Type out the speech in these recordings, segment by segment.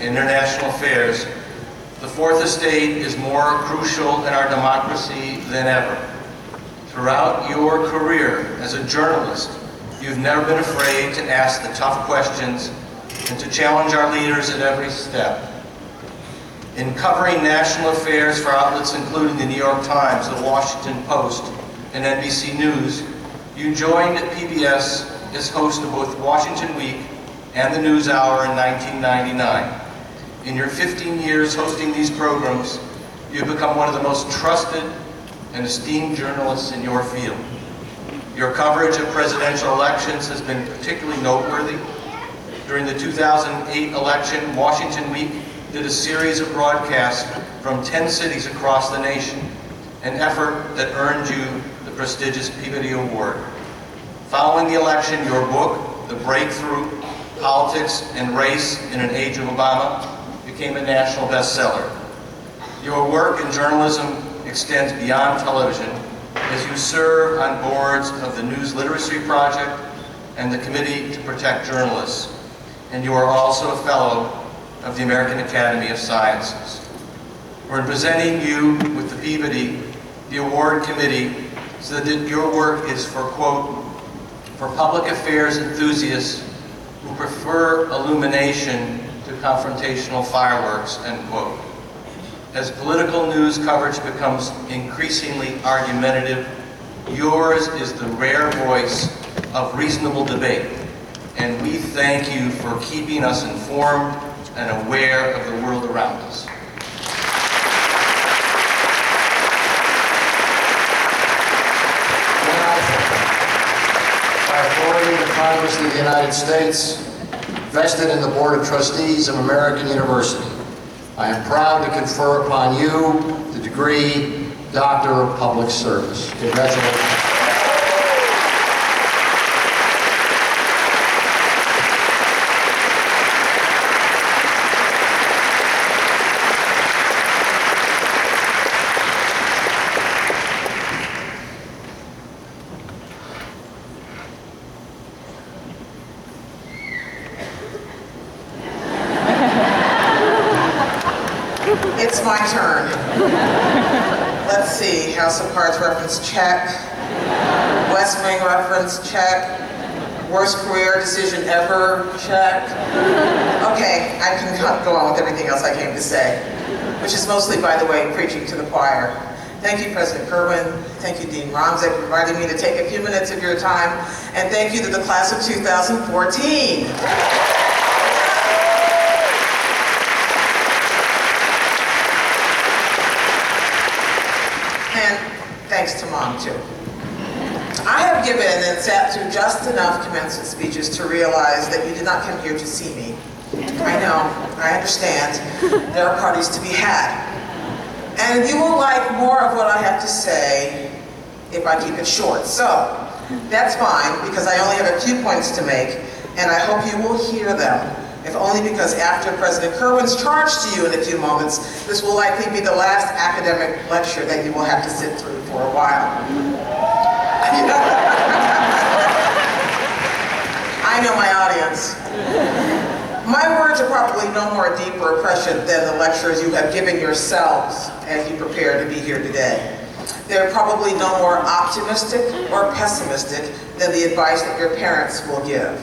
international affairs, the Fourth Estate is more crucial in our democracy than ever. Throughout your career as a journalist, you've never been afraid to ask the tough questions and to challenge our leaders at every step. In covering national affairs for outlets including the New York Times, the Washington Post, and NBC News, you joined PBS as host of both Washington Week and the NewsHour in 1999. In your 15 years hosting these programs, you've become one of the most trusted and esteemed journalists in your field. Your coverage of presidential elections has been particularly noteworthy. During the 2008 election, Washington Week did a series of broadcasts from 10 cities across the nation, an effort that earned you the prestigious Peabody Award. Following the election, your book, The Breakthrough: Politics and Race in an Age of Obama, became a national bestseller. Your work in journalism extends beyond television as you serve on boards of the News Literacy Project and the Committee to Protect Journalists. And you are also a fellow of the American Academy of Sciences. We're presenting you with the Peabody, the award committee, so that your work is for, quote, for public affairs enthusiasts who prefer illumination to confrontational fireworks, end quote. As political news coverage becomes increasingly argumentative, yours is the rare voice of reasonable debate, and we thank you for keeping us informed and aware of the world around us. By authority of the Congress of the United States, vested in the Board of Trustees of American University, I am proud to confer upon you the degree Doctor of Public Service. Congratulations. It's my turn. Let's see, House of Cards reference, check. West Wing reference, check. Worst career decision ever, check. Okay, I can go on with everything else I came to say, which is mostly, by the way, preaching to the choir. Thank you, President Kerwin. Thank you, Dean Romzek, for inviting me to take a few minutes of your time. And thank you to the class of 2014. And thanks to Mom, too. I have given and sat through just enough commencement speeches to realize that you did not come here to see me. I know, I understand. There are parties to be had. And you will like more of what I have to say if I keep it short. So, that's fine, because I only have a few points to make, and I hope you will hear them. If only because after President Kerwin's charge to you in a few moments, this will likely be the last academic lecture that you will have to sit through for a while. I know my audience. My words are probably no more deep or prescient than the lectures you have given yourselves as you prepare to be here today. They're probably no more optimistic or pessimistic than the advice that your parents will give.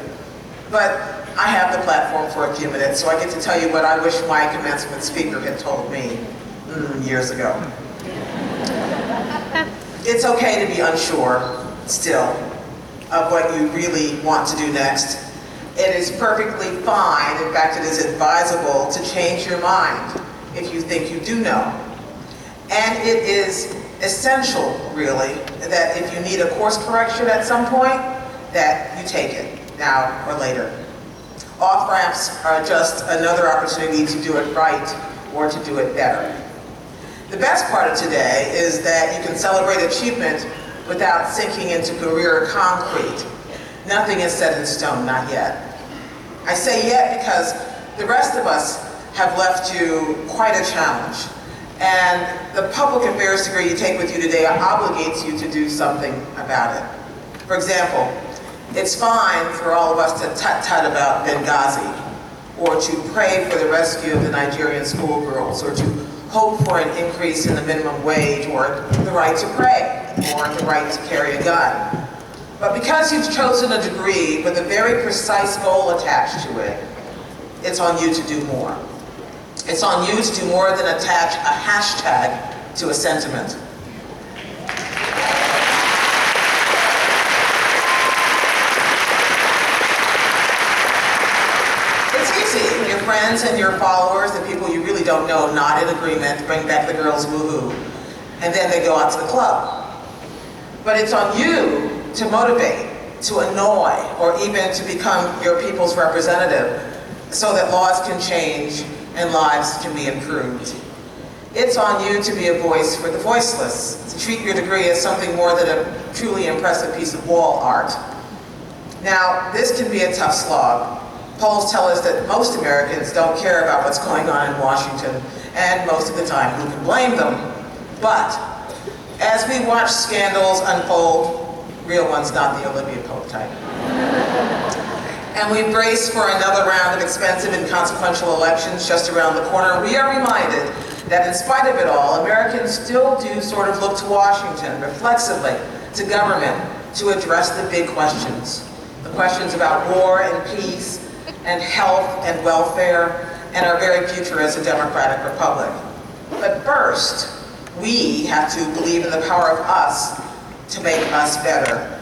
But I have the platform for a few minutes, so I get to tell you what I wish my commencement speaker had told me years ago. It's okay to be unsure, still, of what you really want to do next. It is perfectly fine, in fact it is advisable, to change your mind if you think you do know. And it is essential, really, that if you need a course correction at some point, that you take it, now or later. Off-ramps are just another opportunity to do it right or to do it better. The best part of today is that you can celebrate achievement without sinking into career concrete. Nothing is set in stone, not yet. I say yet because the rest of us have left you quite a challenge. And the public affairs degree you take with you today obligates you to do something about it. For example, it's fine for all of us to tut-tut about Benghazi, or to pray for the rescue of the Nigerian schoolgirls, or to hope for an increase in the minimum wage, or the right to pray, or the right to carry a gun. But because you've chosen a degree with a very precise goal attached to it, it's on you to do more. It's on you to do more than attach a hashtag to a sentiment. Your friends and your followers, the people you really don't know, nod in agreement, bring back the girls woohoo, and then they go out to the club. But it's on you to motivate, to annoy, or even to become your people's representative so that laws can change and lives can be improved. It's on you to be a voice for the voiceless, to treat your degree as something more than a truly impressive piece of wall art. Now, this can be a tough slog. Polls tell us that most Americans don't care about what's going on in Washington, and most of the time, who can blame them? But as we watch scandals unfold, real ones, not the Olivia Pope type, and we brace for another round of expensive and consequential elections just around the corner, we are reminded that in spite of it all, Americans still do sort of look to Washington, reflexively, to government, to address the big questions. The questions about war and peace, and health and welfare, and our very future as a democratic republic. But first, we have to believe in the power of us to make us better.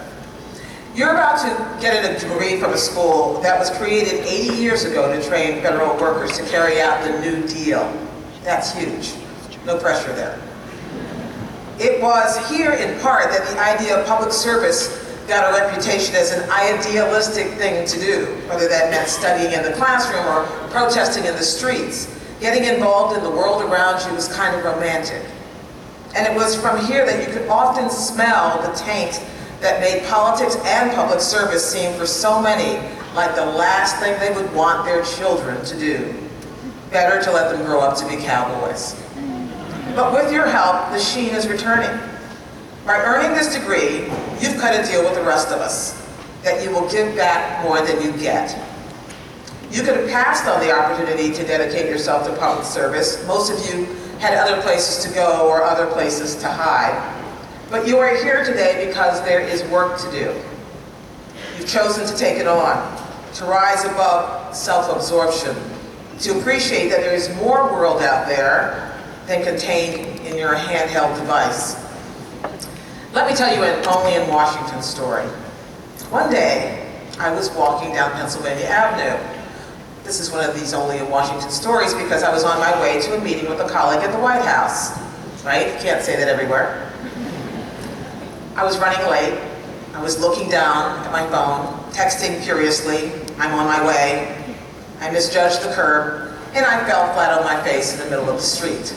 You're about to get a degree from a school that was created 80 years ago to train federal workers to carry out the New Deal. That's huge. No pressure there. It was here, in part, that the idea of public service got a reputation as an idealistic thing to do, whether that meant studying in the classroom or protesting in the streets. Getting involved in the world around you was kind of romantic. And it was from here that you could often smell the taint that made politics and public service seem for so many like the last thing they would want their children to do. Better to let them grow up to be cowboys. But with your help, the sheen is returning. By earning this degree, you've cut a deal with the rest of us, that you will give back more than you get. You could have passed on the opportunity to dedicate yourself to public service. Most of you had other places to go or other places to hide. But you are here today because there is work to do. You've chosen to take it on, to rise above self-absorption, to appreciate that there is more world out there than contained in your handheld device. Let me tell you an only in Washington story. One day, I was walking down Pennsylvania Avenue. This is one of these only in Washington stories because I was on my way to a meeting with a colleague at the White House. Right? Can't say that everywhere. I was running late. I was looking down at my phone, texting furiously. I'm on my way. I misjudged the curb, and I fell flat on my face in the middle of the street.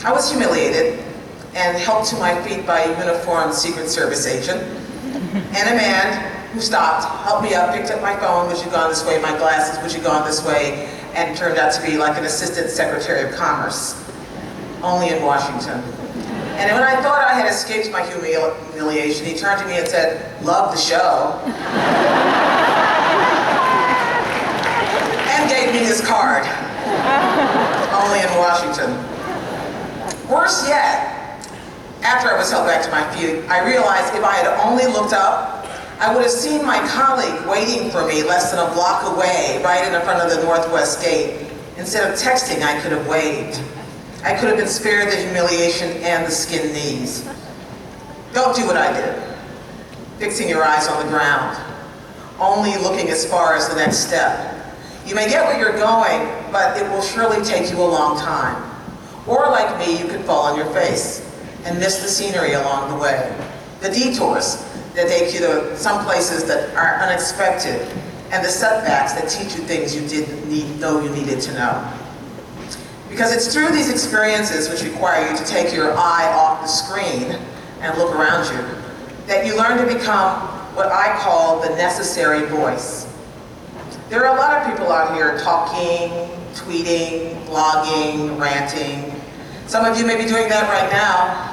I was humiliated and helped to my feet by a uniformed Secret Service agent, and a man who stopped, helped me up, picked up my phone, would you gone this way, my glasses, would you gone this way, and turned out to be like an assistant secretary of commerce, only in Washington. And when I thought I had escaped my humiliation, he turned to me and said, "Love the show," and gave me his card, only in Washington. Worse yet, after I was held back to my feet, I realized if I had only looked up, I would have seen my colleague waiting for me less than a block away, right in front of the Northwest Gate. Instead of texting, I could have waved. I could have been spared the humiliation and the skinned knees. Don't do what I did, fixing your eyes on the ground, only looking as far as the next step. You may get where you're going, but it will surely take you a long time. Or like me, you could fall on your face and miss the scenery along the way. The detours that take you to some places that are unexpected, and the setbacks that teach you things you didn't know you needed to know. Because it's through these experiences, which require you to take your eye off the screen and look around you, that you learn to become what I call the necessary voice. There are a lot of people out here talking, tweeting, blogging, ranting. Some of you may be doing that right now.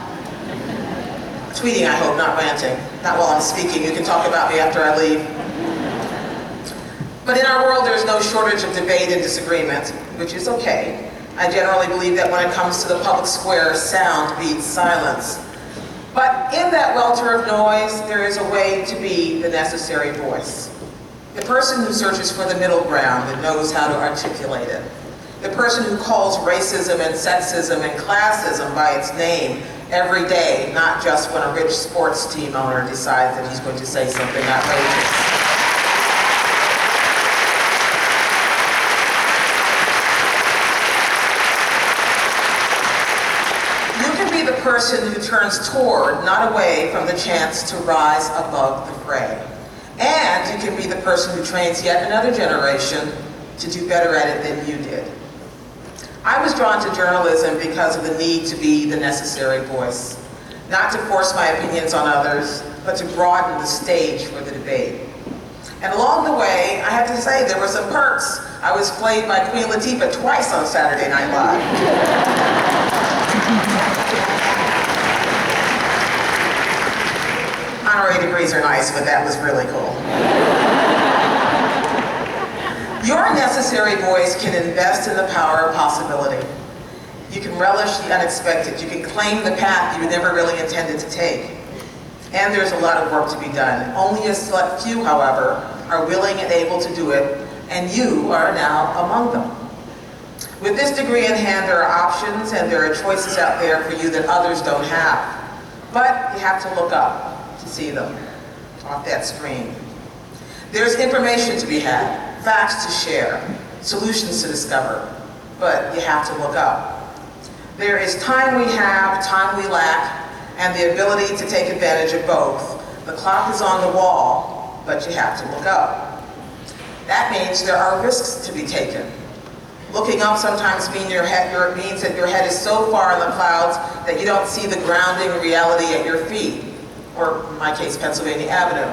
Tweeting, I hope, not ranting. Not while I'm speaking. You can talk about me after I leave. But in our world, there's no shortage of debate and disagreement, which is okay. I generally believe that when it comes to the public square, sound beats silence. But in that welter of noise, there is a way to be the necessary voice. The person who searches for the middle ground and knows how to articulate it. The person who calls racism and sexism and classism by its name every day, not just when a rich sports team owner decides that he's going to say something outrageous. The person who turns toward, not away from the chance to rise above the fray. And you can be the person who trains yet another generation to do better at it than you did. I was drawn to journalism because of the need to be the necessary voice, not to force my opinions on others, but to broaden the stage for the debate. And along the way, I have to say, there were some perks. I was played by Queen Latifah twice on Saturday Night Live. Honorary degrees are nice, but that was really cool. Your necessary voice can invest in the power of possibility. You can relish the unexpected. You can claim the path you never really intended to take. And there's a lot of work to be done. Only a select few, however, are willing and able to do it, and you are now among them. With this degree in hand, there are options and there are choices out there for you that others don't have. But you have to look up to see them off that screen. There's information to be had, facts to share, solutions to discover, but you have to look up. There is time we have, time we lack, and the ability to take advantage of both. The clock is on the wall, but you have to look up. That means there are risks to be taken. Looking up sometimes means that your head is so far in the clouds that you don't see the grounding reality at your feet, or in my case, Pennsylvania Avenue.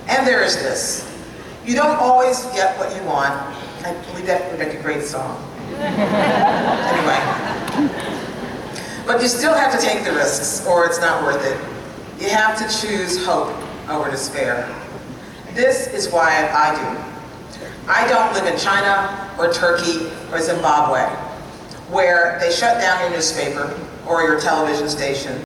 And there is this. You don't always get what you want. I believe that would make a great song. Anyway. But you still have to take the risks, or it's not worth it. You have to choose hope over despair. This is why I do. I don't live in China, or Turkey, or Zimbabwe, where they shut down your newspaper or your television station,